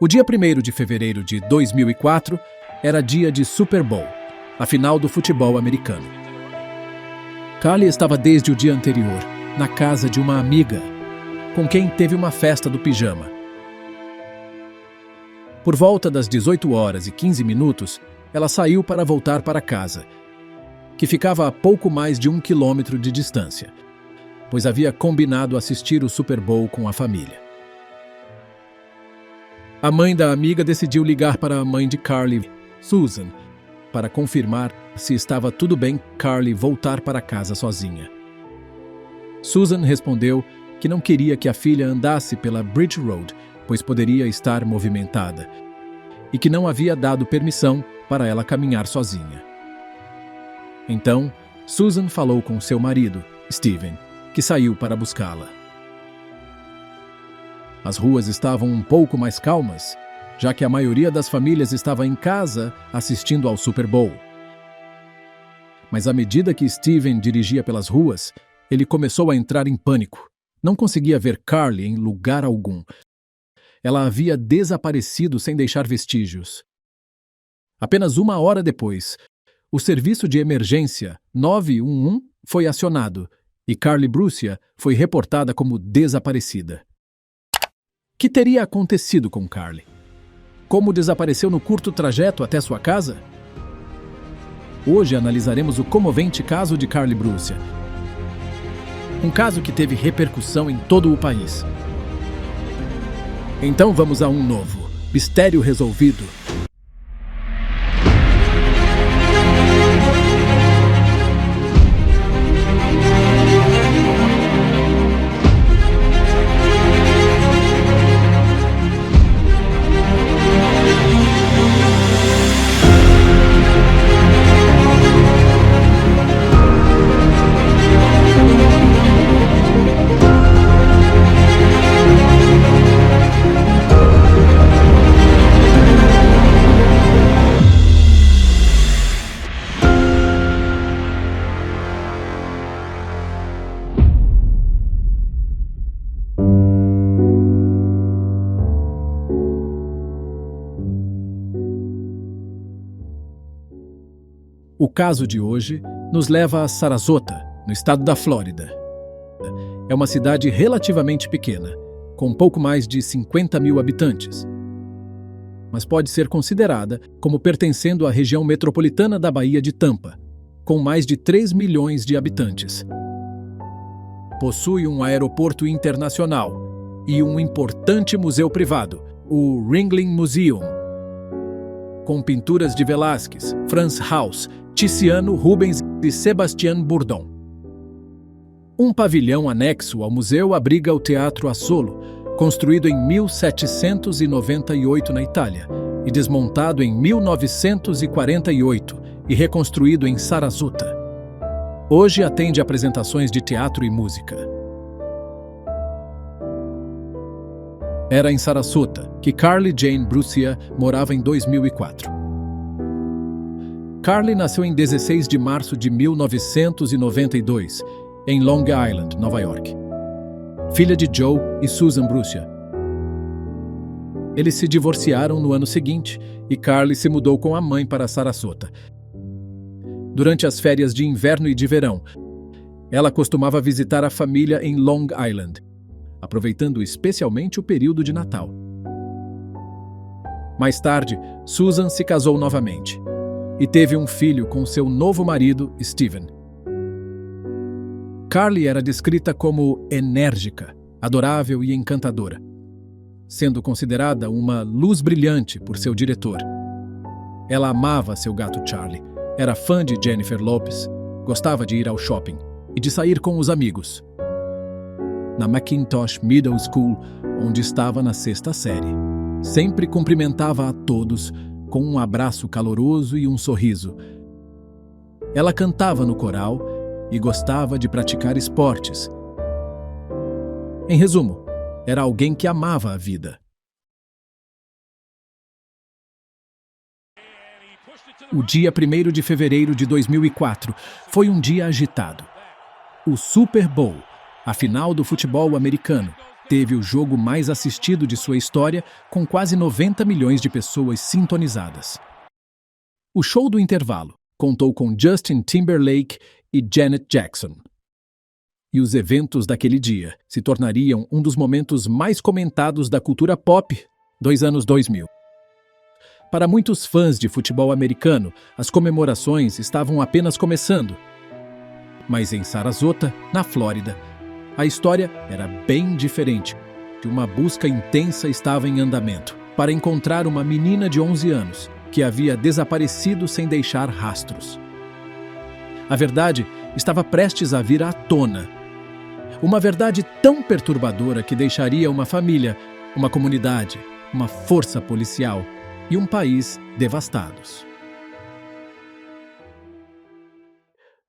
O dia 1º de fevereiro de 2004 era dia de Super Bowl, a final do futebol americano. Carly estava desde o dia anterior na casa de uma amiga, com quem teve uma festa do pijama. Por volta das 18h15, ela saiu para voltar para casa, que ficava a pouco mais de 1 quilômetro de distância, pois havia combinado assistir o Super Bowl com a família. A mãe da amiga decidiu ligar para a mãe de Carly, Susan, para confirmar se estava tudo bem Carly voltar para casa sozinha. Susan respondeu que não queria que a filha andasse pela Bridge Road, pois poderia estar movimentada, e que não havia dado permissão para ela caminhar sozinha. Então, Susan falou com seu marido, Steven, que saiu para buscá-la. As ruas estavam um pouco mais calmas, já que a maioria das famílias estava em casa assistindo ao Super Bowl. Mas à medida que Steven dirigia pelas ruas, ele começou a entrar em pânico. Não conseguia ver Carly em lugar algum. Ela havia desaparecido sem deixar vestígios. Apenas 1 hora depois, o serviço de emergência 911 foi acionado e Carly Bruscia foi reportada como desaparecida. O que teria acontecido com Carly? Como desapareceu no curto trajeto até sua casa? Hoje analisaremos o comovente caso de Carly Bruscia. Um caso que teve repercussão em todo o país. Então vamos a um novo mistério resolvido. O caso de hoje nos leva a Sarasota, no estado da Flórida. É uma cidade relativamente pequena, com pouco mais de 50 mil habitantes, mas pode ser considerada como pertencendo à região metropolitana da Baía de Tampa, com mais de 3 milhões de habitantes. Possui um aeroporto internacional e um importante museu privado, o Ringling Museum, com pinturas de Velázquez, Frans Hals, Tiziano, Rubens e Sebastian Bourdon. Um pavilhão anexo ao museu abriga o Teatro Asolo, construído em 1798 na Itália e desmontado em 1948 e reconstruído em Sarasota. Hoje atende apresentações de teatro e música. Era em Sarasota que Carly Jane Bruscia morava em 2004. Carly nasceu em 16 de março de 1992, em Long Island, Nova York. Filha de Joe e Susan Bruscia. Eles se divorciaram no ano seguinte e Carly se mudou com a mãe para Sarasota. Durante as férias de inverno e de verão, ela costumava visitar a família em Long Island, aproveitando especialmente o período de Natal. Mais tarde, Susan se casou novamente e teve um filho com seu novo marido, Steven. Carly era descrita como enérgica, adorável e encantadora, sendo considerada uma luz brilhante por seu diretor. Ela amava seu gato Charlie, era fã de Jennifer Lopez, gostava de ir ao shopping e de sair com os amigos. Na McIntosh Middle School, onde estava na 6ª série, sempre cumprimentava a todos com um abraço caloroso e um sorriso. Ela cantava no coral e gostava de praticar esportes. Em resumo, era alguém que amava a vida. O dia 1º de fevereiro de 2004 foi um dia agitado. O Super Bowl, a final do futebol americano, teve o jogo mais assistido de sua história, com quase 90 milhões de pessoas sintonizadas. O show do intervalo contou com Justin Timberlake e Janet Jackson. E os eventos daquele dia se tornariam um dos momentos mais comentados da cultura pop dos anos 2000. Para muitos fãs de futebol americano, as comemorações estavam apenas começando. Mas em Sarasota, na Flórida, a história era bem diferente. Uma busca intensa estava em andamento para encontrar uma menina de 11 anos que havia desaparecido sem deixar rastros. A verdade estava prestes a vir à tona. Uma verdade tão perturbadora que deixaria uma família, uma comunidade, uma força policial e um país devastados.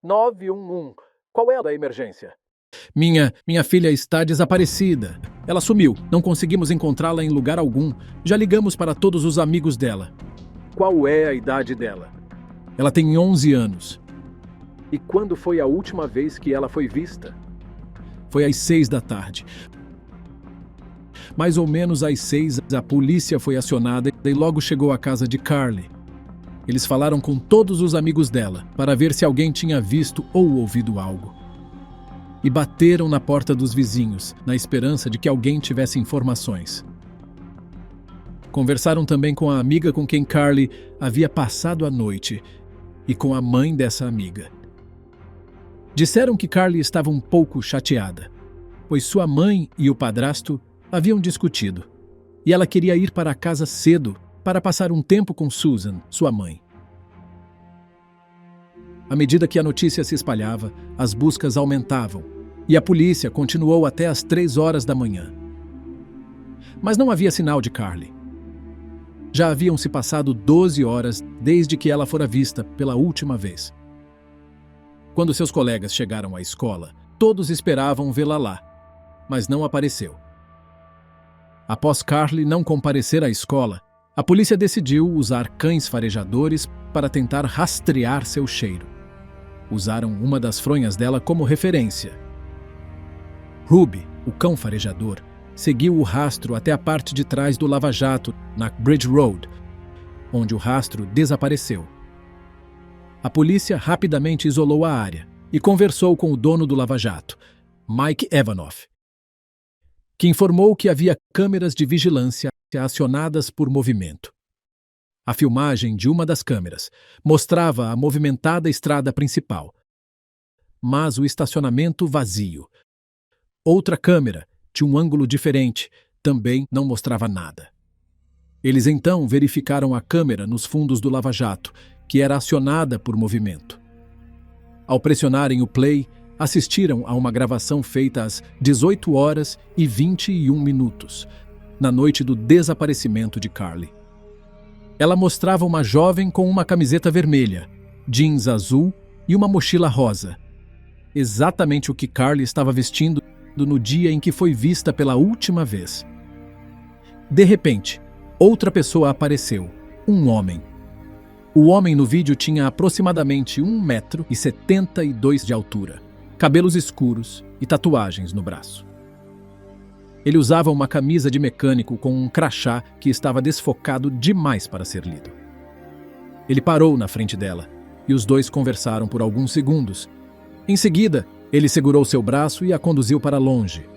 911. Qual é a emergência? Minha filha está desaparecida. Ela sumiu. Não conseguimos encontrá-la em lugar algum. Já ligamos para todos os amigos dela. Qual é a idade dela? Ela tem 11 anos. E quando foi a última vez que ela foi vista? Foi às 6 da tarde. Mais ou menos às 6, a polícia foi acionada e logo chegou à casa de Carly. Eles falaram com todos os amigos dela para ver se alguém tinha visto ou ouvido algo. E bateram na porta dos vizinhos, na esperança de que alguém tivesse informações. Conversaram também com a amiga com quem Carly havia passado a noite e com a mãe dessa amiga. Disseram que Carly estava um pouco chateada, pois sua mãe e o padrasto haviam discutido, e ela queria ir para casa cedo para passar um tempo com Susan, sua mãe. À medida que a notícia se espalhava, as buscas aumentavam, e a polícia continuou até às 3 horas da manhã. Mas não havia sinal de Carly. Já haviam se passado 12 horas desde que ela fora vista pela última vez. Quando seus colegas chegaram à escola, todos esperavam vê-la lá, mas não apareceu. Após Carly não comparecer à escola, a polícia decidiu usar cães farejadores para tentar rastrear seu cheiro. Usaram uma das fronhas dela como referência. Ruby, o cão farejador, seguiu o rastro até a parte de trás do lava-jato, na Bridge Road, onde o rastro desapareceu. A polícia rapidamente isolou a área e conversou com o dono do lava-jato, Mike Evanoff, que informou que havia câmeras de vigilância acionadas por movimento. A filmagem de uma das câmeras mostrava a movimentada estrada principal, mas o estacionamento vazio. Outra câmera, de um ângulo diferente, também não mostrava nada. Eles então verificaram a câmera nos fundos do lava-jato, que era acionada por movimento. Ao pressionarem o play, assistiram a uma gravação feita às 18 horas e 21 minutos, na noite do desaparecimento de Carly. Ela mostrava uma jovem com uma camiseta vermelha, jeans azul e uma mochila rosa. Exatamente o que Carly estava vestindo no dia em que foi vista pela última vez. De repente, outra pessoa apareceu, um homem. O homem no vídeo tinha aproximadamente 1,72 m de altura, cabelos escuros e tatuagens no braço. Ele usava uma camisa de mecânico com um crachá que estava desfocado demais para ser lido. Ele parou na frente dela e os dois conversaram por alguns segundos. Em seguida, ele segurou seu braço e a conduziu para longe.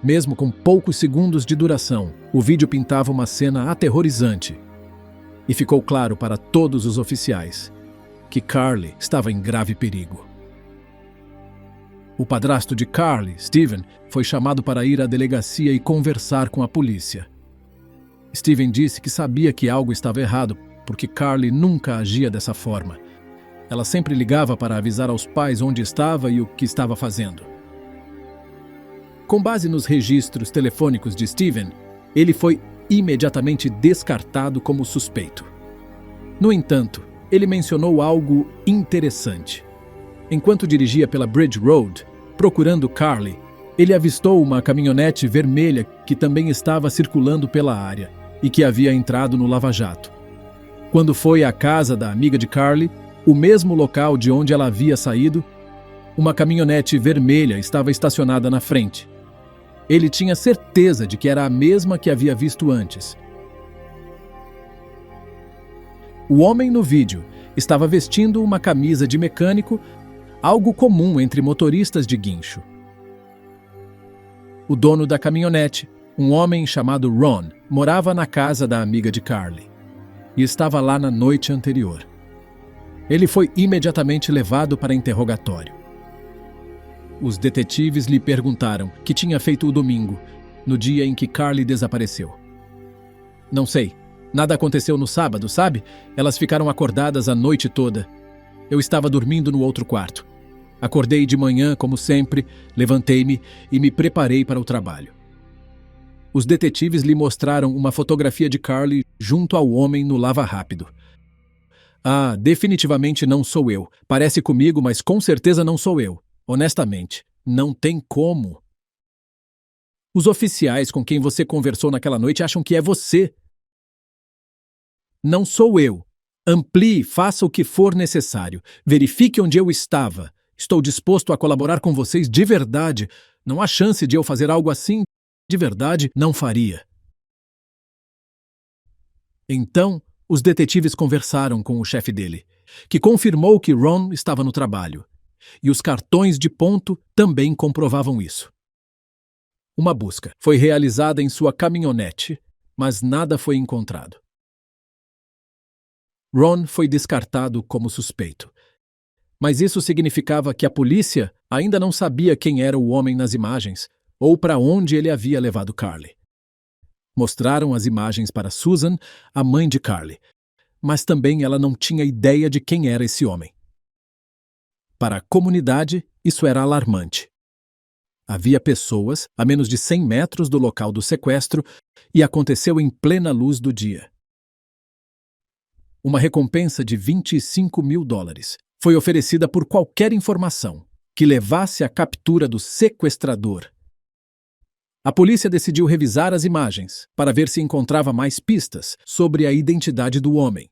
Mesmo com poucos segundos de duração, o vídeo pintava uma cena aterrorizante. E ficou claro para todos os oficiais que Carly estava em grave perigo. O padrasto de Carly, Steven, foi chamado para ir à delegacia e conversar com a polícia. Steven disse que sabia que algo estava errado, porque Carly nunca agia dessa forma. Ela sempre ligava para avisar aos pais onde estava e o que estava fazendo. Com base nos registros telefônicos de Steven, ele foi imediatamente descartado como suspeito. No entanto, ele mencionou algo interessante. Enquanto dirigia pela Bridge Road, procurando Carly, ele avistou uma caminhonete vermelha que também estava circulando pela área e que havia entrado no lava-jato. Quando foi à casa da amiga de Carly, o mesmo local de onde ela havia saído, uma caminhonete vermelha estava estacionada na frente. Ele tinha certeza de que era a mesma que havia visto antes. O homem no vídeo estava vestindo uma camisa de mecânico, algo comum entre motoristas de guincho. O dono da caminhonete, um homem chamado Ron, morava na casa da amiga de Carly e estava lá na noite anterior. Ele foi imediatamente levado para interrogatório. Os detetives lhe perguntaram o que tinha feito o domingo, no dia em que Carly desapareceu. Não sei. Nada aconteceu no sábado, sabe? Elas ficaram acordadas a noite toda. Eu estava dormindo no outro quarto. Acordei de manhã, como sempre, levantei-me e me preparei para o trabalho. Os detetives lhe mostraram uma fotografia de Carly junto ao homem no lava-rápido. Ah, definitivamente não sou eu. Parece comigo, mas com certeza não sou eu. Honestamente, não tem como. Os oficiais com quem você conversou naquela noite acham que é você. Não sou eu. Amplie, faça o que for necessário. Verifique onde eu estava. Estou disposto a colaborar com vocês de verdade. Não há chance de eu fazer algo assim. De verdade, não faria. Então, os detetives conversaram com o chefe dele, que confirmou que Ron estava no trabalho. E os cartões de ponto também comprovavam isso. Uma busca foi realizada em sua caminhonete, mas nada foi encontrado. Ron foi descartado como suspeito. Mas isso significava que a polícia ainda não sabia quem era o homem nas imagens ou para onde ele havia levado Carly. Mostraram as imagens para Susan, a mãe de Carly, mas também ela não tinha ideia de quem era esse homem. Para a comunidade, isso era alarmante. Havia pessoas a menos de 100 metros do local do sequestro e aconteceu em plena luz do dia. Uma recompensa de $25 mil foi oferecida por qualquer informação que levasse à captura do sequestrador. A polícia decidiu revisar as imagens para ver se encontrava mais pistas sobre a identidade do homem.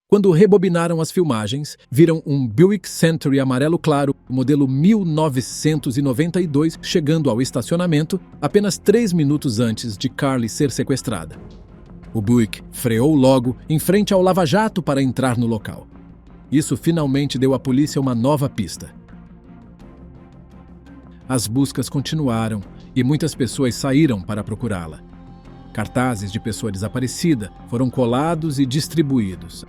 Quando rebobinaram as filmagens, viram um Buick Century amarelo claro, modelo 1992, chegando ao estacionamento apenas 3 minutos antes de Carly ser sequestrada. O Buick freou logo em frente ao lava-jato para entrar no local. Isso finalmente deu à polícia uma nova pista. As buscas continuaram e muitas pessoas saíram para procurá-la. Cartazes de pessoa desaparecida foram colados e distribuídos.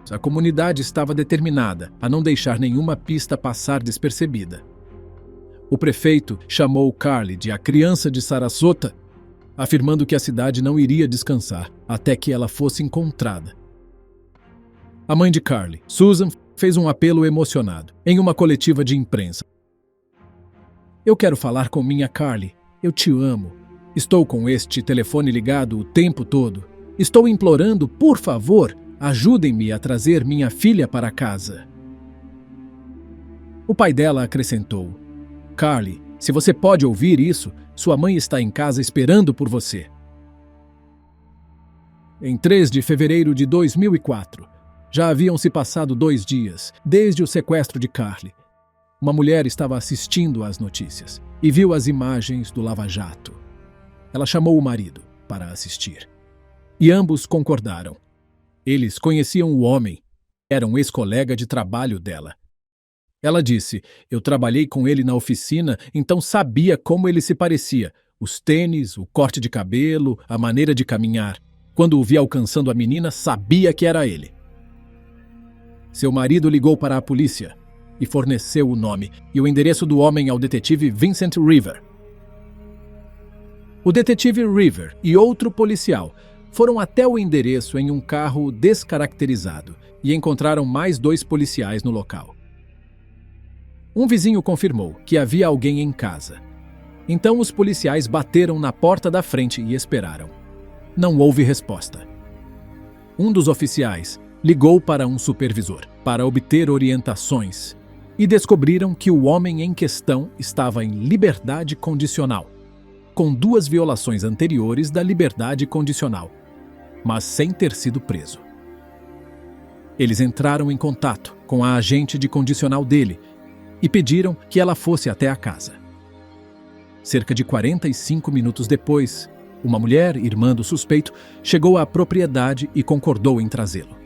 A comunidade estava determinada a não deixar nenhuma pista passar despercebida. O prefeito chamou Carly de a criança de Sarasota, afirmando que a cidade não iria descansar até que ela fosse encontrada. A mãe de Carly, Susan, fez um apelo emocionado em uma coletiva de imprensa. Eu quero falar com minha Carly. Eu te amo. Estou com este telefone ligado o tempo todo. Estou implorando, por favor, ajudem-me a trazer minha filha para casa. O pai dela acrescentou: Carly, se você pode ouvir isso, sua mãe está em casa esperando por você. Em 3 de fevereiro de 2004, já haviam se passado 2 dias desde o sequestro de Carly. Uma mulher estava assistindo às notícias e viu as imagens do lava-jato. Ela chamou o marido para assistir. E ambos concordaram. Eles conheciam o homem. Era um ex-colega de trabalho dela. Ela disse: eu trabalhei com ele na oficina, então sabia como ele se parecia. Os tênis, o corte de cabelo, a maneira de caminhar. Quando o vi alcançando a menina, sabia que era ele. Seu marido ligou para a polícia e forneceu o nome e o endereço do homem ao detetive Vincent River. O detetive River e outro policial foram até o endereço em um carro descaracterizado e encontraram mais 2 policiais no local. Um vizinho confirmou que havia alguém em casa. Então os policiais bateram na porta da frente e esperaram. Não houve resposta. Um dos oficiais ligou para um supervisor para obter orientações e descobriram que o homem em questão estava em liberdade condicional, com 2 violações anteriores da liberdade condicional, mas sem ter sido preso. Eles entraram em contato com a agente de condicional dele e pediram que ela fosse até a casa. Cerca de 45 minutos depois, uma mulher, irmã do suspeito, chegou à propriedade e concordou em trazê-lo.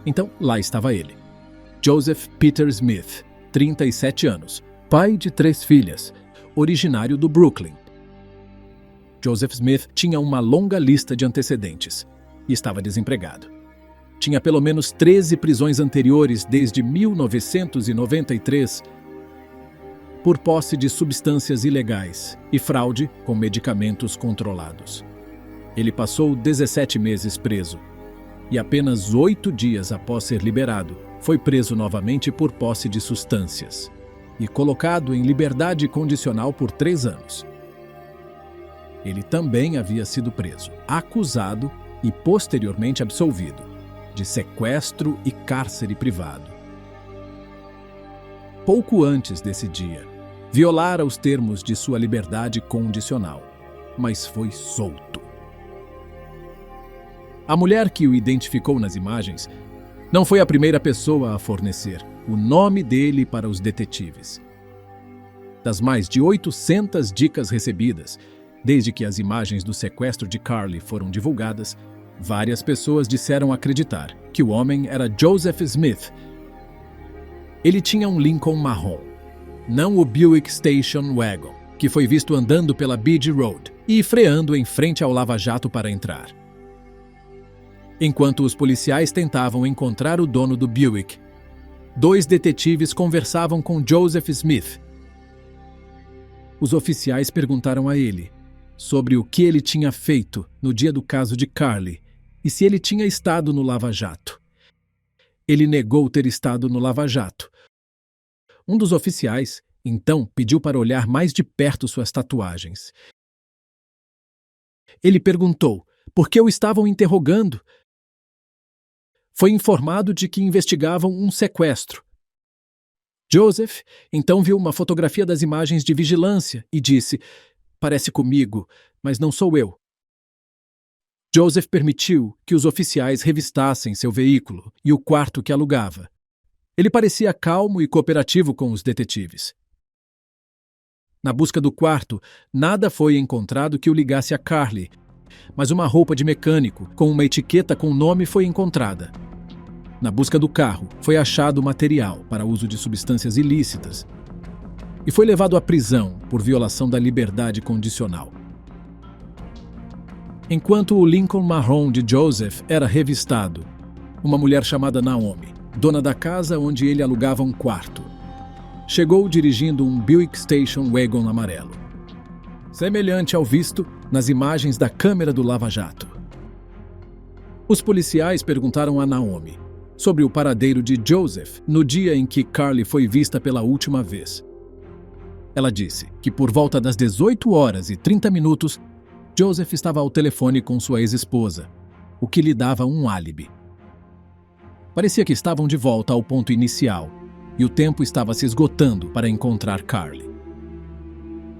Então, lá estava ele. Joseph Peter Smith, 37 anos, pai de 3 filhas, originário do Brooklyn. Joseph Smith tinha uma longa lista de antecedentes e estava desempregado. Tinha pelo menos 13 prisões anteriores desde 1993 por posse de substâncias ilegais e fraude com medicamentos controlados. Ele passou 17 meses preso e apenas 8 dias após ser liberado, foi preso novamente por posse de substâncias e colocado em liberdade condicional por 3 anos. Ele também havia sido preso, acusado e posteriormente absolvido de sequestro e cárcere privado. Pouco antes desse dia, violara os termos de sua liberdade condicional, mas foi solto. A mulher que o identificou nas imagens não foi a primeira pessoa a fornecer o nome dele para os detetives. Das mais de 800 dicas recebidas, desde que as imagens do sequestro de Carly foram divulgadas, várias pessoas disseram acreditar que o homem era Joseph Smith. Ele tinha um Lincoln marrom, não o Buick Station Wagon, que foi visto andando pela Beach Road e freando em frente ao lava-jato para entrar. Enquanto os policiais tentavam encontrar o dono do Buick, 2 detetives conversavam com Joseph Smith. Os oficiais perguntaram a ele sobre o que ele tinha feito no dia do caso de Carly e se ele tinha estado no lava-jato. Ele negou ter estado no lava-jato. Um dos oficiais, então, pediu para olhar mais de perto suas tatuagens. Ele perguntou por que o estavam interrogando. Foi informado de que investigavam um sequestro. Joseph então viu uma fotografia das imagens de vigilância e disse: "Parece comigo, mas não sou eu." Joseph permitiu que os oficiais revistassem seu veículo e o quarto que alugava. Ele parecia calmo e cooperativo com os detetives. Na busca do quarto, nada foi encontrado que o ligasse a Carly, mas uma roupa de mecânico com uma etiqueta com o nome foi encontrada. Na busca do carro, foi achado material para uso de substâncias ilícitas e foi levado à prisão por violação da liberdade condicional. Enquanto o Lincoln marrom de Joseph era revistado, uma mulher chamada Naomi, dona da casa onde ele alugava um quarto, chegou dirigindo um Buick Station Wagon amarelo, semelhante ao visto nas imagens da câmera do lava-jato. Os policiais perguntaram a Naomi sobre o paradeiro de Joseph no dia em que Carly foi vista pela última vez. Ela disse que por volta das 18h30, Joseph estava ao telefone com sua ex-esposa, o que lhe dava um álibi. Parecia que estavam de volta ao ponto inicial e o tempo estava se esgotando para encontrar Carly.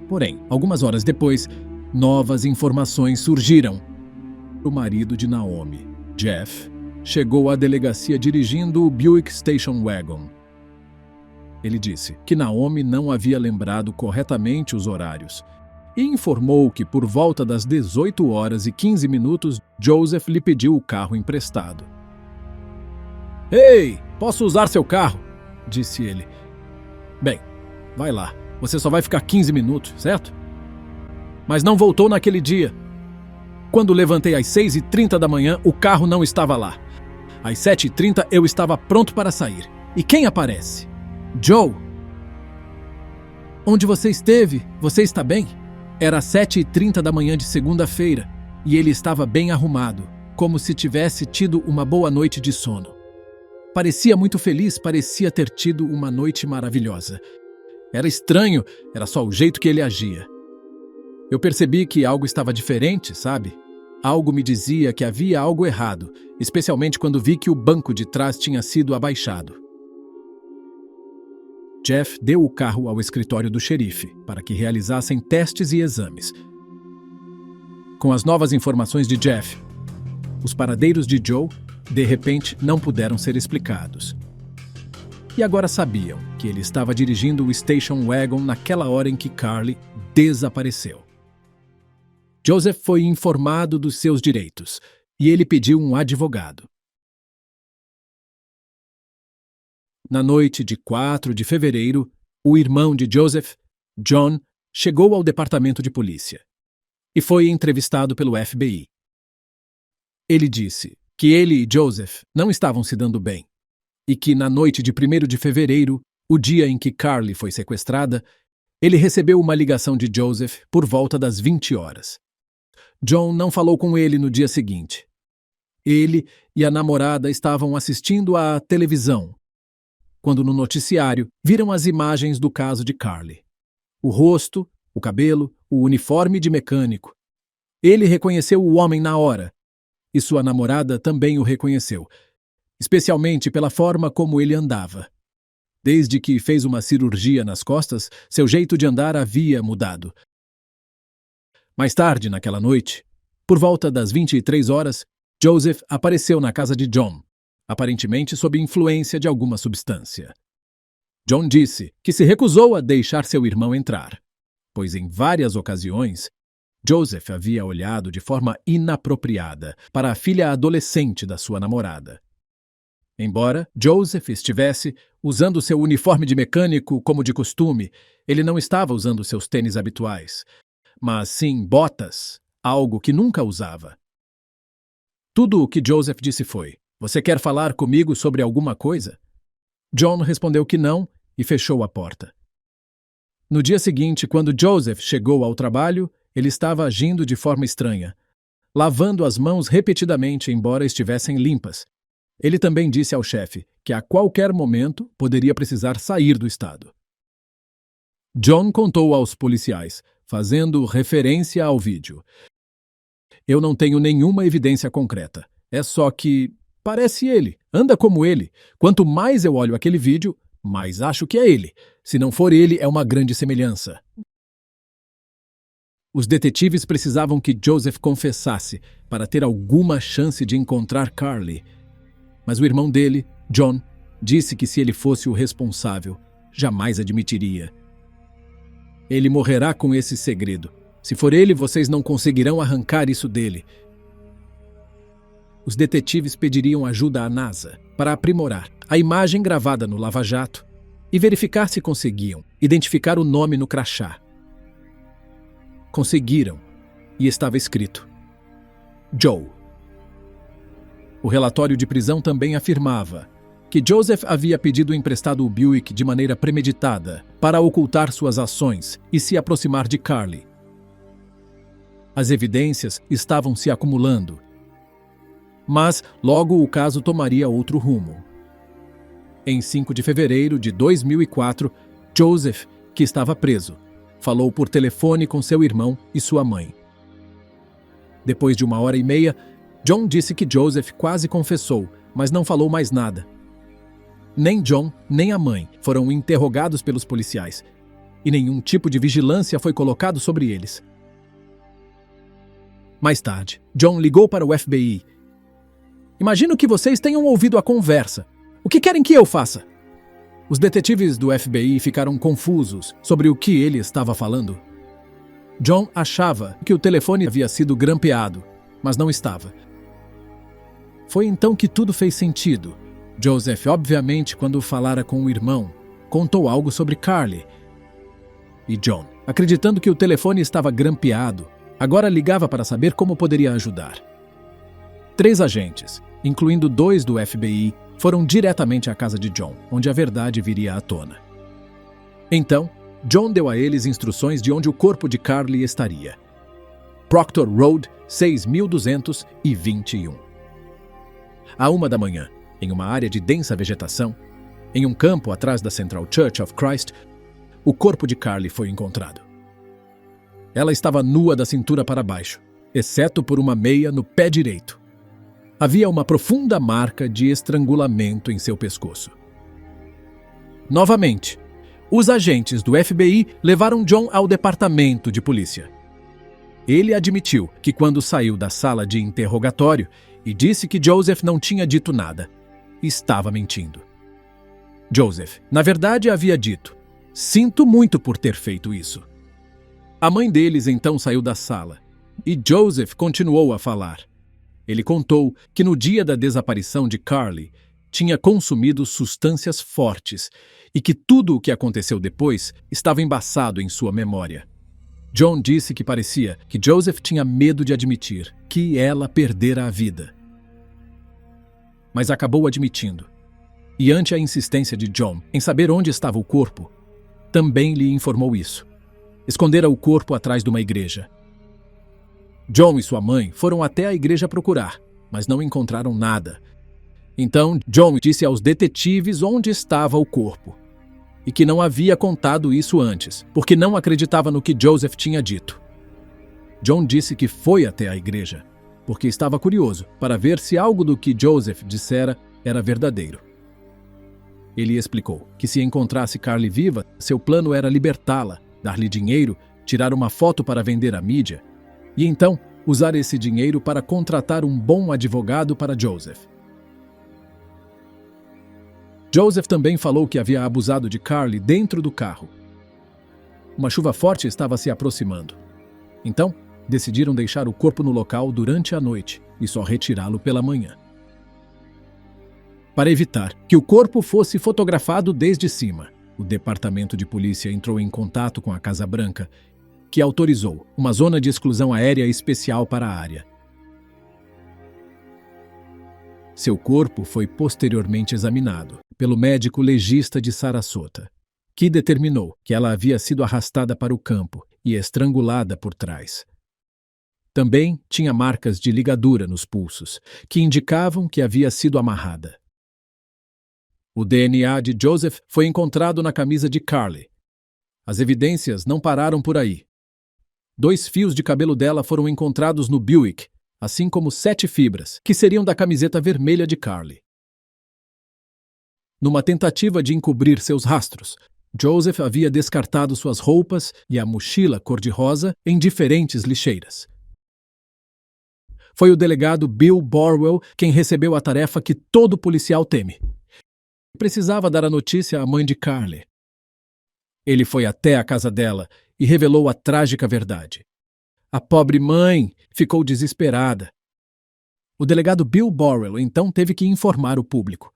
Porém, algumas horas depois, novas informações surgiram. O marido de Naomi, Jeff, chegou à delegacia dirigindo o Buick Station Wagon. Ele disse que Naomi não havia lembrado corretamente os horários e informou que por volta das 18h15, Joseph lhe pediu o carro emprestado. "Ei, posso usar seu carro?" disse ele. "Bem, vai lá, você só vai ficar 15 minutos, certo?" Mas não voltou naquele dia. Quando levantei às 6h30 da manhã, o carro não estava lá. Às 7h30 eu estava pronto para sair. E quem aparece? Joe. "Onde você esteve? Você está bem?" Era 7h30 da manhã de segunda-feira e ele estava bem arrumado, como se tivesse tido uma boa noite de sono. Parecia muito feliz, parecia ter tido uma noite maravilhosa. Era estranho, era só o jeito que ele agia. Eu percebi que algo estava diferente, sabe? Algo me dizia que havia algo errado, especialmente quando vi que o banco de trás tinha sido abaixado. Jeff deu o carro ao escritório do xerife para que realizassem testes e exames. Com as novas informações de Jeff, os paradeiros de Joe, de repente, não puderam ser explicados. E agora sabiam que ele estava dirigindo o Station Wagon naquela hora em que Carly desapareceu. Joseph foi informado dos seus direitos e ele pediu um advogado. Na noite de 4 de fevereiro, o irmão de Joseph, John, chegou ao departamento de polícia e foi entrevistado pelo FBI. Ele disse que ele e Joseph não estavam se dando bem e que na noite de 1º de fevereiro, o dia em que Carly foi sequestrada, ele recebeu uma ligação de Joseph por volta das 20 horas. John não falou com ele no dia seguinte. Ele e a namorada estavam assistindo à televisão quando no noticiário viram as imagens do caso de Carly. O rosto, o cabelo, o uniforme de mecânico. Ele reconheceu o homem na hora e sua namorada também o reconheceu, especialmente pela forma como ele andava. Desde que fez uma cirurgia nas costas, seu jeito de andar havia mudado. Mais tarde, naquela noite, por volta das 23 horas, Joseph apareceu na casa de John, aparentemente sob influência de alguma substância. John disse que se recusou a deixar seu irmão entrar, pois em várias ocasiões, Joseph havia olhado de forma inapropriada para a filha adolescente da sua namorada. Embora Joseph estivesse usando seu uniforme de mecânico como de costume, ele não estava usando seus tênis habituais, mas sim botas, algo que nunca usava. Tudo o que Joseph disse foi: "Você quer falar comigo sobre alguma coisa?" John respondeu que não e fechou a porta. No dia seguinte, quando Joseph chegou ao trabalho, ele estava agindo de forma estranha, lavando as mãos repetidamente, embora estivessem limpas. Ele também disse ao chefe que a qualquer momento poderia precisar sair do estado. John contou aos policiais, fazendo referência ao vídeo: "Eu não tenho nenhuma evidência concreta. É só que parece ele, anda como ele. Quanto mais eu olho aquele vídeo, mais acho que é ele. Se não for ele, é uma grande semelhança." Os detetives precisavam que Joseph confessasse para ter alguma chance de encontrar Carly. Mas o irmão dele, John, disse que se ele fosse o responsável, jamais admitiria. "Ele morrerá com esse segredo. Se for ele, vocês não conseguirão arrancar isso dele." Os detetives pediriam ajuda à NASA para aprimorar a imagem gravada no Lava Jato e verificar se conseguiam identificar o nome no crachá. Conseguiram, e estava escrito: Joe. O relatório de prisão também afirmava que Joseph havia pedido emprestado o Buick de maneira premeditada para ocultar suas ações e se aproximar de Carly. As evidências estavam se acumulando, mas logo o caso tomaria outro rumo. Em 5 de fevereiro de 2004, Joseph, que estava preso, falou por telefone com seu irmão e sua mãe. Depois de 1h30, John disse que Joseph quase confessou, mas não falou mais nada. Nem John, nem a mãe foram interrogados pelos policiais, e nenhum tipo de vigilância foi colocado sobre eles. Mais tarde, John ligou para o FBI. "Imagino que vocês tenham ouvido a conversa. O que querem que eu faça?" Os detetives do FBI ficaram confusos sobre o que ele estava falando. John achava que o telefone havia sido grampeado, mas não estava. Foi então que tudo fez sentido. Joseph, obviamente, quando falara com o irmão, contou algo sobre Carly. E John, acreditando que o telefone estava grampeado, agora ligava para saber como poderia ajudar. 3 agentes, incluindo 2 do FBI, foram diretamente à casa de John, onde a verdade viria à tona. Então, John deu a eles instruções de onde o corpo de Carly estaria. Proctor Road, 6221. À 1 da manhã, em uma área de densa vegetação, em um campo atrás da Central Church of Christ, o corpo de Carly foi encontrado. Ela estava nua da cintura para baixo, exceto por uma meia no pé direito. Havia uma profunda marca de estrangulamento em seu pescoço. Novamente, os agentes do FBI levaram John ao departamento de polícia. Ele admitiu que quando saiu da sala de interrogatório e disse que Joseph não tinha dito nada, estava mentindo. Joseph, na verdade, havia dito: "Sinto muito por ter feito isso." A mãe deles então saiu da sala e Joseph continuou a falar. Ele contou que no dia da desaparição de Carly, tinha consumido substâncias fortes e que tudo o que aconteceu depois estava embaçado em sua memória. John disse que parecia que Joseph tinha medo de admitir que ela perdera a vida. Mas acabou admitindo. E ante a insistência de John em saber onde estava o corpo, também lhe informou isso. Escondera o corpo atrás de uma igreja. John e sua mãe foram até a igreja procurar, mas não encontraram nada. Então, John disse aos detetives onde estava o corpo e que não havia contado isso antes, porque não acreditava no que Joseph tinha dito. John disse que foi até a igreja, porque estava curioso para ver se algo do que Joseph dissera era verdadeiro. Ele explicou que se encontrasse Carly viva, seu plano era libertá-la, dar-lhe dinheiro, tirar uma foto para vender à mídia e então usar esse dinheiro para contratar um bom advogado para Joseph. Joseph também falou que havia abusado de Carly dentro do carro. Uma chuva forte estava se aproximando. Então, decidiram deixar o corpo no local durante a noite e só retirá-lo pela manhã. Para evitar que o corpo fosse fotografado desde cima, o departamento de polícia entrou em contato com a Casa Branca, que autorizou uma zona de exclusão aérea especial para a área. Seu corpo foi posteriormente examinado pelo médico legista de Sarasota, que determinou que ela havia sido arrastada para o campo e estrangulada por trás. Também tinha marcas de ligadura nos pulsos, que indicavam que havia sido amarrada. O DNA de Joseph foi encontrado na camisa de Carly. As evidências não pararam por aí. 2 fios de cabelo dela foram encontrados no Buick, assim como 7 fibras, que seriam da camiseta vermelha de Carly. Numa tentativa de encobrir seus rastros, Joseph havia descartado suas roupas e a mochila cor-de-rosa em diferentes lixeiras. Foi o delegado Bill Borwell quem recebeu a tarefa que todo policial teme. Precisava dar a notícia à mãe de Carly. Ele foi até a casa dela e revelou a trágica verdade. A pobre mãe ficou desesperada. O delegado Bill Borwell então teve que informar o público.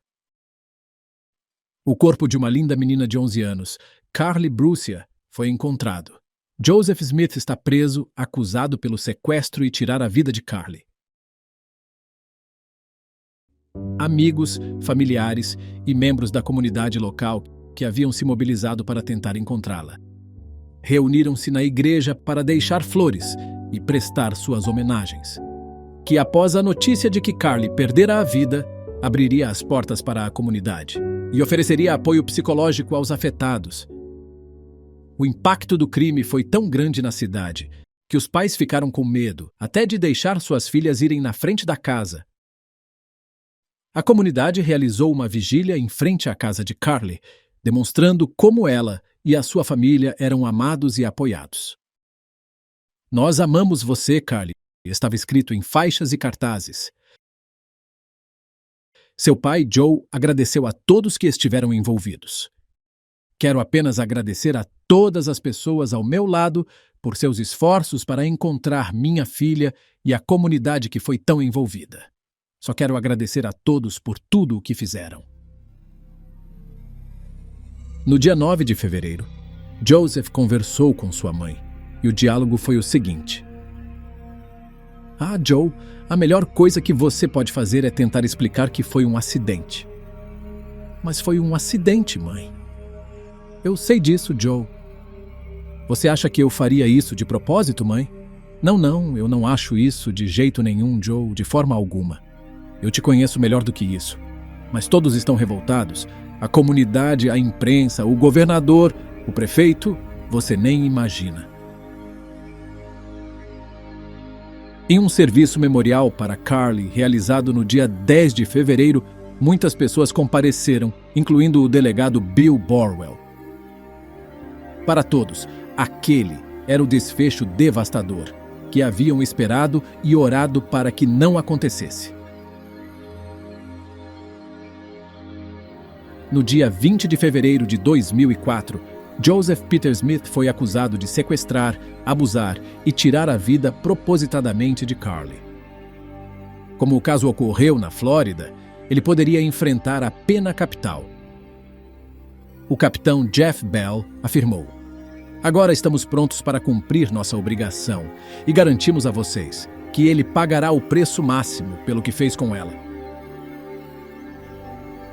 O corpo de uma linda menina de 11 anos, Carly Brucia, foi encontrado. Joseph Smith está preso, acusado pelo sequestro e tirar a vida de Carly. Amigos, familiares e membros da comunidade local que haviam se mobilizado para tentar encontrá-la reuniram-se na igreja para deixar flores e prestar suas homenagens, que após a notícia de que Carly perdera a vida, abriria as portas para a comunidade e ofereceria apoio psicológico aos afetados. O impacto do crime foi tão grande na cidade que os pais ficaram com medo até de deixar suas filhas irem na frente da casa. A comunidade realizou uma vigília em frente à casa de Carly, demonstrando como ela e a sua família eram amados e apoiados. "Nós amamos você, Carly", estava escrito em faixas e cartazes. Seu pai, Joe, agradeceu a todos que estiveram envolvidos. "Quero apenas agradecer a todas as pessoas ao meu lado por seus esforços para encontrar minha filha e a comunidade que foi tão envolvida. Só quero agradecer a todos por tudo o que fizeram." No dia 9 de fevereiro, Joseph conversou com sua mãe e o diálogo foi o seguinte: "Ah, Joe, a melhor coisa que você pode fazer é tentar explicar que foi um acidente." "Mas foi um acidente, mãe." "Eu sei disso, Joe." "Você acha que eu faria isso de propósito, mãe?" Não, eu não acho isso de jeito nenhum, Joe, de forma alguma. Eu te conheço melhor do que isso. Mas todos estão revoltados. A comunidade, a imprensa, o governador, o prefeito, você nem imagina." Em um serviço memorial para Carly, realizado no dia 10 de fevereiro, muitas pessoas compareceram, incluindo o delegado Bill Borwell. Para todos, aquele era o desfecho devastador que haviam esperado e orado para que não acontecesse. No dia 20 de fevereiro de 2004, Joseph Peter Smith foi acusado de sequestrar, abusar e tirar a vida propositadamente de Carly. Como o caso ocorreu na Flórida, ele poderia enfrentar a pena capital. O capitão Jeff Bell afirmou: "Agora estamos prontos para cumprir nossa obrigação e garantimos a vocês que ele pagará o preço máximo pelo que fez com ela."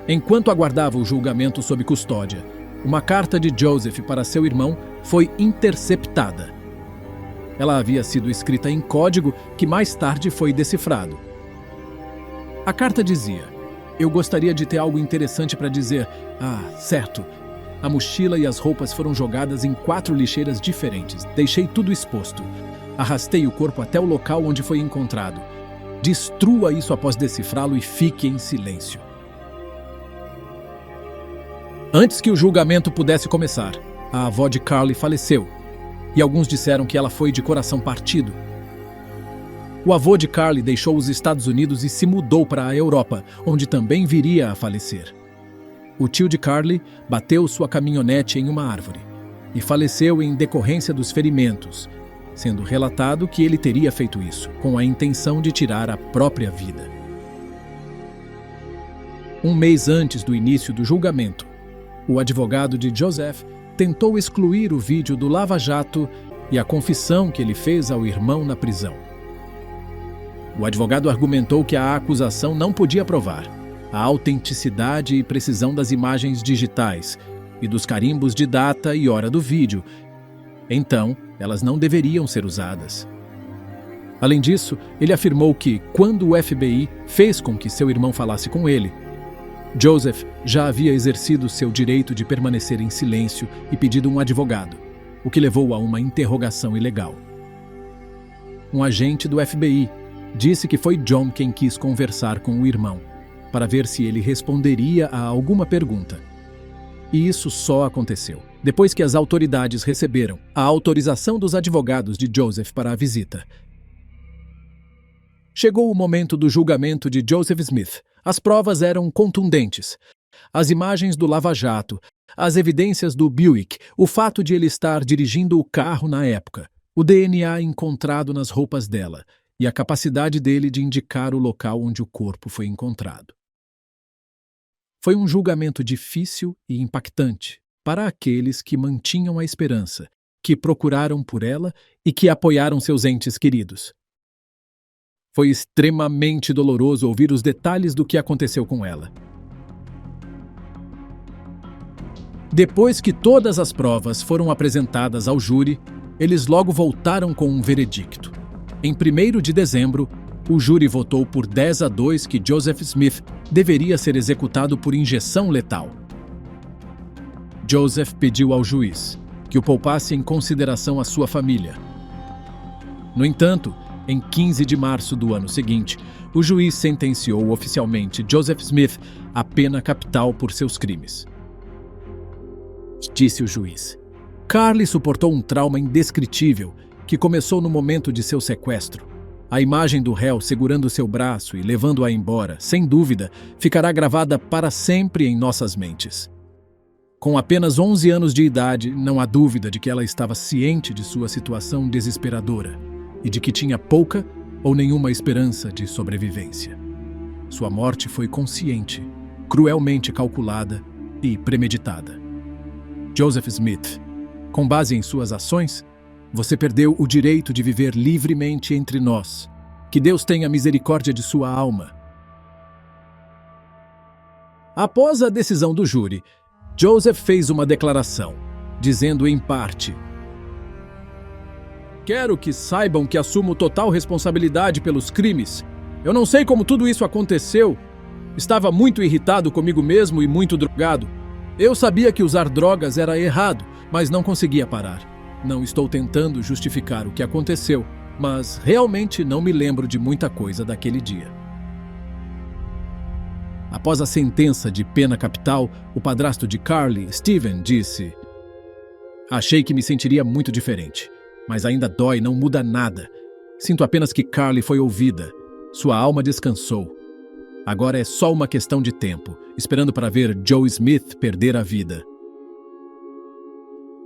Enquanto aguardava o julgamento sob custódia, uma carta de Joseph para seu irmão foi interceptada. Ela havia sido escrita em código que mais tarde foi decifrado. A carta dizia: "Eu gostaria de ter algo interessante para dizer. Certo. A mochila e as roupas foram jogadas em 4 lixeiras diferentes. Deixei tudo exposto. Arrastei o corpo até o local onde foi encontrado. Destrua isso após decifrá-lo e fique em silêncio." Antes que o julgamento pudesse começar, a avó de Carly faleceu, e alguns disseram que ela foi de coração partido. O avô de Carly deixou os Estados Unidos e se mudou para a Europa, onde também viria a falecer. O tio de Carly bateu sua caminhonete em uma árvore e faleceu em decorrência dos ferimentos, sendo relatado que ele teria feito isso com a intenção de tirar a própria vida. Um mês antes do início do julgamento, o advogado de Joseph tentou excluir o vídeo do Lava Jato e a confissão que ele fez ao irmão na prisão. O advogado argumentou que a acusação não podia provar a autenticidade e precisão das imagens digitais e dos carimbos de data e hora do vídeo. Então, elas não deveriam ser usadas. Além disso, ele afirmou que, quando o FBI fez com que seu irmão falasse com ele, Joseph já havia exercido seu direito de permanecer em silêncio e pedido um advogado, o que levou a uma interrogação ilegal. Um agente do FBI disse que foi John quem quis conversar com o irmão, para ver se ele responderia a alguma pergunta. E isso só aconteceu depois que as autoridades receberam a autorização dos advogados de Joseph para a visita. Chegou o momento do julgamento de Joseph Smith. As provas eram contundentes. As imagens do Lava Jato, as evidências do Buick, o fato de ele estar dirigindo o carro na época, o DNA encontrado nas roupas dela e a capacidade dele de indicar o local onde o corpo foi encontrado. Foi um julgamento difícil e impactante para aqueles que mantinham a esperança, que procuraram por ela e que apoiaram seus entes queridos. Foi extremamente doloroso ouvir os detalhes do que aconteceu com ela. Depois que todas as provas foram apresentadas ao júri, eles logo voltaram com um veredicto. Em 1º de dezembro, o júri votou por 10-2 que Joseph Smith deveria ser executado por injeção letal. Joseph pediu ao juiz que o poupasse em consideração a sua família. No entanto, em 15 de março do ano seguinte, o juiz sentenciou oficialmente Joseph Smith à pena capital por seus crimes. Disse o juiz: "Carly suportou um trauma indescritível que começou no momento de seu sequestro. A imagem do réu segurando seu braço e levando-a embora, sem dúvida, ficará gravada para sempre em nossas mentes." Com apenas 11 anos de idade, não há dúvida de que ela estava ciente de sua situação desesperadora e de que tinha pouca ou nenhuma esperança de sobrevivência. Sua morte foi consciente, cruelmente calculada e premeditada. Joseph Smith, com base em suas ações, você perdeu o direito de viver livremente entre nós. Que Deus tenha misericórdia de sua alma. Após a decisão do júri, Joseph fez uma declaração, dizendo em parte: "Quero que saibam que assumo total responsabilidade pelos crimes. Eu não sei como tudo isso aconteceu. Estava muito irritado comigo mesmo e muito drogado. Eu sabia que usar drogas era errado, mas não conseguia parar. Não estou tentando justificar o que aconteceu, mas realmente não me lembro de muita coisa daquele dia." Após a sentença de pena capital, o padrasto de Carly, Steven, disse: "Achei que me sentiria muito diferente, mas ainda dói, não muda nada. Sinto apenas que Carly foi ouvida. Sua alma descansou. Agora é só uma questão de tempo, esperando para ver Joe Smith perder a vida."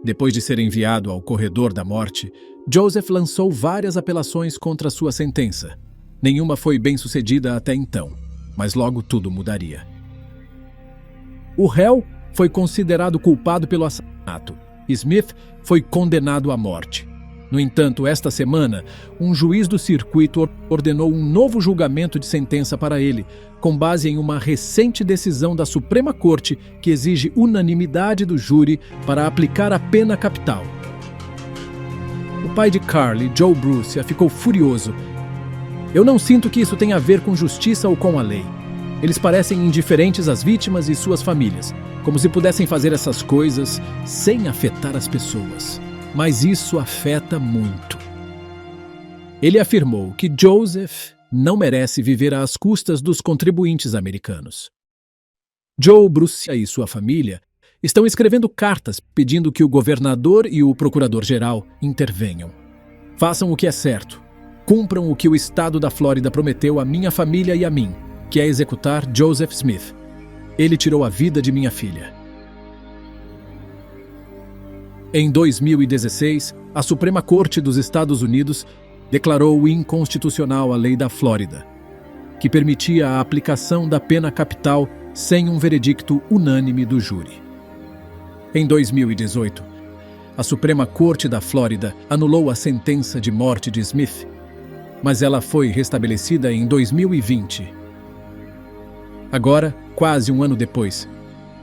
Depois de ser enviado ao corredor da morte, Joseph lançou várias apelações contra sua sentença. Nenhuma foi bem-sucedida até então, mas logo tudo mudaria. O réu foi considerado culpado pelo assassinato. Smith foi condenado à morte. No entanto, esta semana, um juiz do circuito ordenou um novo julgamento de sentença para ele, com base em uma recente decisão da Suprema Corte que exige unanimidade do júri para aplicar a pena capital. O pai de Carly, Joe Brucia, ficou furioso. Eu não sinto que isso tenha a ver com justiça ou com a lei. Eles parecem indiferentes às vítimas e suas famílias, como se pudessem fazer essas coisas sem afetar as pessoas. Mas isso afeta muito. Ele afirmou que Joseph não merece viver às custas dos contribuintes americanos. Joe Brucia e sua família estão escrevendo cartas pedindo que o governador e o procurador-geral intervenham. Façam o que é certo. Cumpram o que o estado da Flórida prometeu à minha família e a mim, que é executar Joseph Smith. Ele tirou a vida de minha filha. Em 2016, a Suprema Corte dos Estados Unidos declarou inconstitucional a lei da Flórida, que permitia a aplicação da pena capital sem um veredicto unânime do júri. Em 2018, a Suprema Corte da Flórida anulou a sentença de morte de Smith, mas ela foi restabelecida em 2020. Agora, quase um ano depois,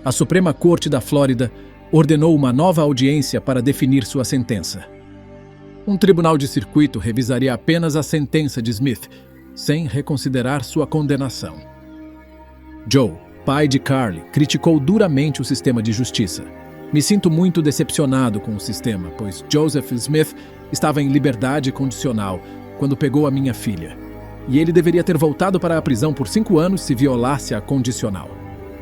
a Suprema Corte da Flórida ordenou uma nova audiência para definir sua sentença. Um tribunal de circuito revisaria apenas a sentença de Smith, sem reconsiderar sua condenação. Joe, pai de Carly, criticou duramente o sistema de justiça. Me sinto muito decepcionado com o sistema, pois Joseph Smith estava em liberdade condicional quando pegou a minha filha. E ele deveria ter voltado para a prisão por 5 anos se violasse a condicional.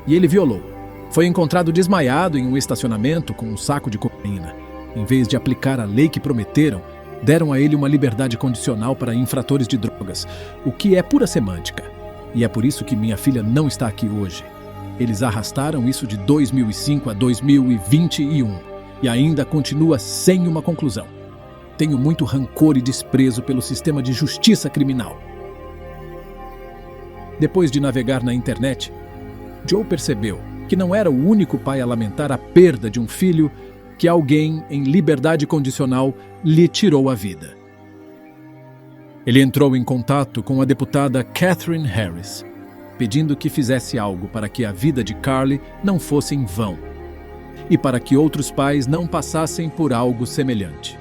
E ele violou. Foi encontrado desmaiado em um estacionamento com um saco de cocaína. Em vez de aplicar a lei que prometeram, deram a ele uma liberdade condicional para infratores de drogas, o que é pura semântica. E é por isso que minha filha não está aqui hoje. Eles arrastaram isso de 2005 a 2021 e ainda continua sem uma conclusão. Tenho muito rancor e desprezo pelo sistema de justiça criminal. Depois de navegar na internet, Joe percebeu que não era o único pai a lamentar a perda de um filho que alguém em liberdade condicional lhe tirou a vida. Ele entrou em contato com a deputada Katherine Harris, pedindo que fizesse algo para que a vida de Carly não fosse em vão e para que outros pais não passassem por algo semelhante.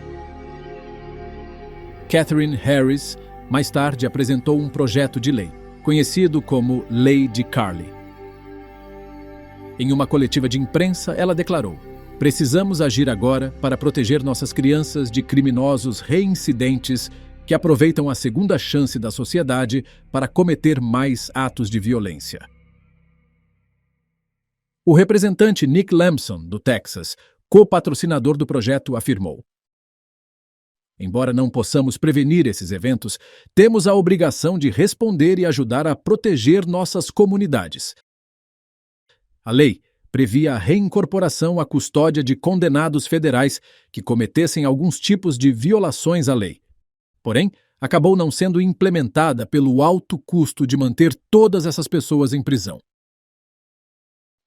Katherine Harris mais tarde apresentou um projeto de lei, conhecido como Lei de Carly. Em uma coletiva de imprensa, ela declarou: "Precisamos agir agora para proteger nossas crianças de criminosos reincidentes que aproveitam a segunda chance da sociedade para cometer mais atos de violência." O representante Nick Lampson, do Texas, co-patrocinador do projeto, afirmou: "Embora não possamos prevenir esses eventos, temos a obrigação de responder e ajudar a proteger nossas comunidades." A lei previa a reincorporação à custódia de condenados federais que cometessem alguns tipos de violações à lei. Porém, acabou não sendo implementada pelo alto custo de manter todas essas pessoas em prisão.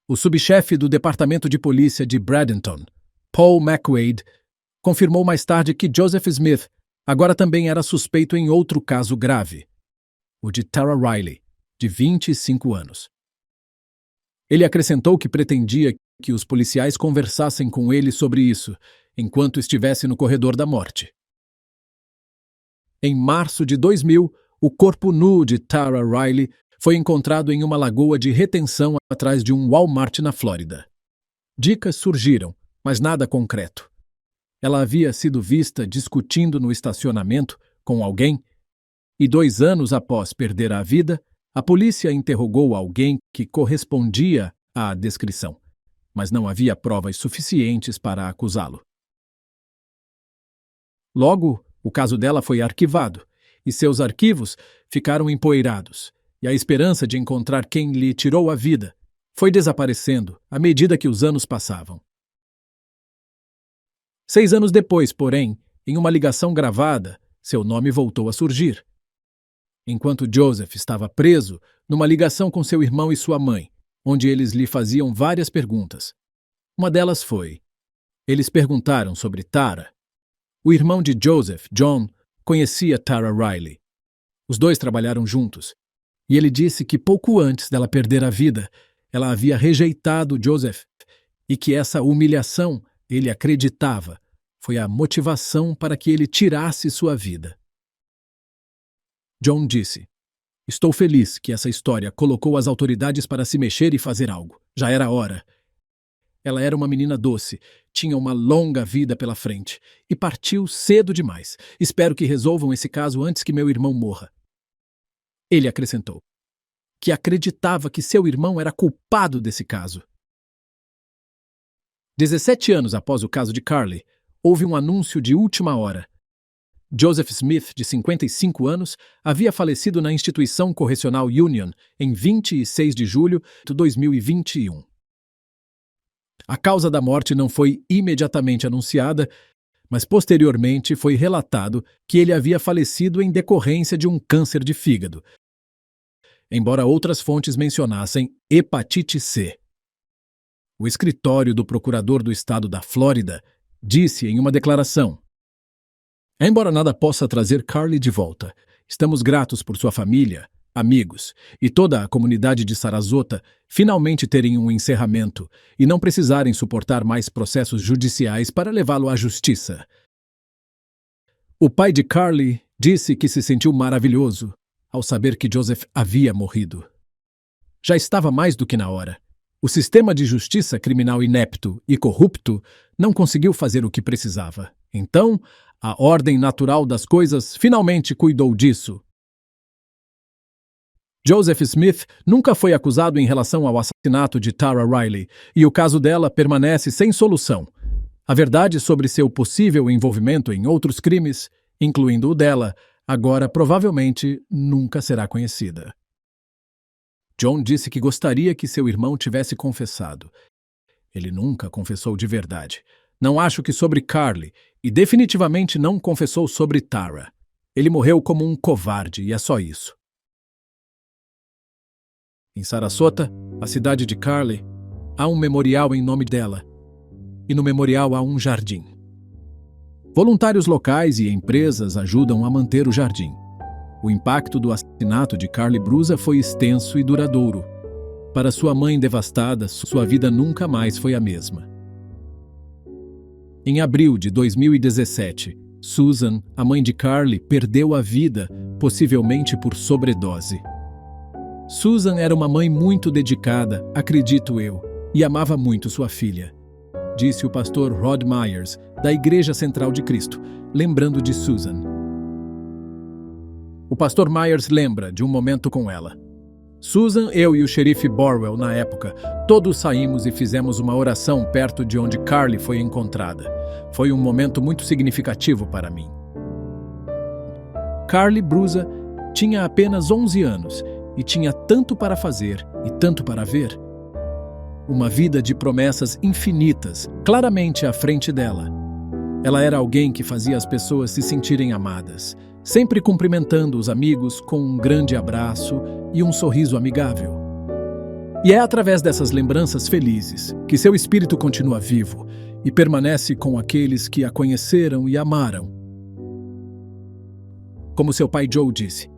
O subchefe do Departamento de Polícia de Bradenton, Paul McQuaid, confirmou mais tarde que Joseph Smith agora também era suspeito em outro caso grave, o de Tara Riley, de 25 anos. Ele acrescentou que pretendia que os policiais conversassem com ele sobre isso, enquanto estivesse no corredor da morte. Em março de 2000, o corpo nu de Tara Riley foi encontrado em uma lagoa de retenção atrás de um Walmart na Flórida. Dicas surgiram, mas nada concreto. Ela havia sido vista discutindo no estacionamento com alguém e 2 anos após perder a vida, a polícia interrogou alguém que correspondia à descrição, mas não havia provas suficientes para acusá-lo. Logo, o caso dela foi arquivado e seus arquivos ficaram empoeirados, e a esperança de encontrar quem lhe tirou a vida foi desaparecendo à medida que os anos passavam. 6 anos depois, porém, em uma ligação gravada, seu nome voltou a surgir. Enquanto Joseph estava preso, numa ligação com seu irmão e sua mãe, onde eles lhe faziam várias perguntas. Uma delas foi: eles perguntaram sobre Tara. O irmão de Joseph, John, conhecia Tara Riley. Os dois trabalharam juntos, e ele disse que pouco antes dela perder a vida, ela havia rejeitado Joseph e que essa humilhação, ele acreditava, foi a motivação para que ele tirasse sua vida. John disse: "Estou feliz que essa história colocou as autoridades para se mexer e fazer algo. Já era hora. Ela era uma menina doce, tinha uma longa vida pela frente e partiu cedo demais. Espero que resolvam esse caso antes que meu irmão morra." Ele acrescentou que acreditava que seu irmão era culpado desse caso. 17 anos após o caso de Carly, houve um anúncio de última hora. Joseph Smith, de 55 anos, havia falecido na instituição correcional Union em 26 de julho de 2021. A causa da morte não foi imediatamente anunciada, mas posteriormente foi relatado que ele havia falecido em decorrência de um câncer de fígado, embora outras fontes mencionassem hepatite C. O escritório do procurador do estado da Flórida disse em uma declaração: "Embora nada possa trazer Carly de volta, estamos gratos por sua família, amigos e toda a comunidade de Sarasota finalmente terem um encerramento e não precisarem suportar mais processos judiciais para levá-lo à justiça." O pai de Carly disse que se sentiu maravilhoso ao saber que Joseph havia morrido. Já estava mais do que na hora. O sistema de justiça criminal inepto e corrupto não conseguiu fazer o que precisava. Então, a ordem natural das coisas finalmente cuidou disso. Joseph Smith nunca foi acusado em relação ao assassinato de Tara Riley e o caso dela permanece sem solução. A verdade sobre seu possível envolvimento em outros crimes, incluindo o dela, agora provavelmente nunca será conhecida. John disse que gostaria que seu irmão tivesse confessado. Ele nunca confessou de verdade. Não acho que sobre Carly, e definitivamente não confessou sobre Tara. Ele morreu como um covarde e é só isso. Em Sarasota, a cidade de Carly, há um memorial em nome dela. E no memorial há um jardim. Voluntários locais e empresas ajudam a manter o jardim. O impacto do assassinato de Carly Bruza foi extenso e duradouro. Para sua mãe devastada, sua vida nunca mais foi a mesma. Em abril de 2017, Susan, a mãe de Carly, perdeu a vida, possivelmente por sobredose. Susan era uma mãe muito dedicada, acredito eu, e amava muito sua filha, disse o pastor Rod Myers, da Igreja Central de Cristo, lembrando de Susan. O pastor Myers lembra de um momento com ela. Susan, eu e o xerife Borwell, na época, todos saímos e fizemos uma oração perto de onde Carly foi encontrada. Foi um momento muito significativo para mim. Carly Bruza tinha apenas 11 anos e tinha tanto para fazer e tanto para ver. Uma vida de promessas infinitas, claramente à frente dela. Ela era alguém que fazia as pessoas se sentirem amadas, sempre cumprimentando os amigos com um grande abraço e um sorriso amigável. E é através dessas lembranças felizes que seu espírito continua vivo e permanece com aqueles que a conheceram e amaram. Como seu pai Joe disse,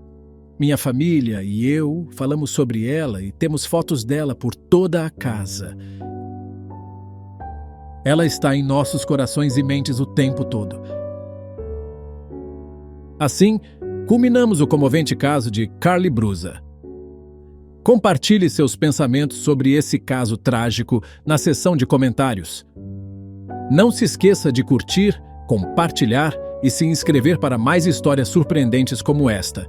minha família e eu falamos sobre ela e temos fotos dela por toda a casa. Ela está em nossos corações e mentes o tempo todo. Assim, culminamos o comovente caso de Carly Bruza. Compartilhe seus pensamentos sobre esse caso trágico na seção de comentários. Não se esqueça de curtir, compartilhar e se inscrever para mais histórias surpreendentes como esta.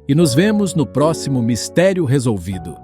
E nos vemos no próximo Mistério Resolvido.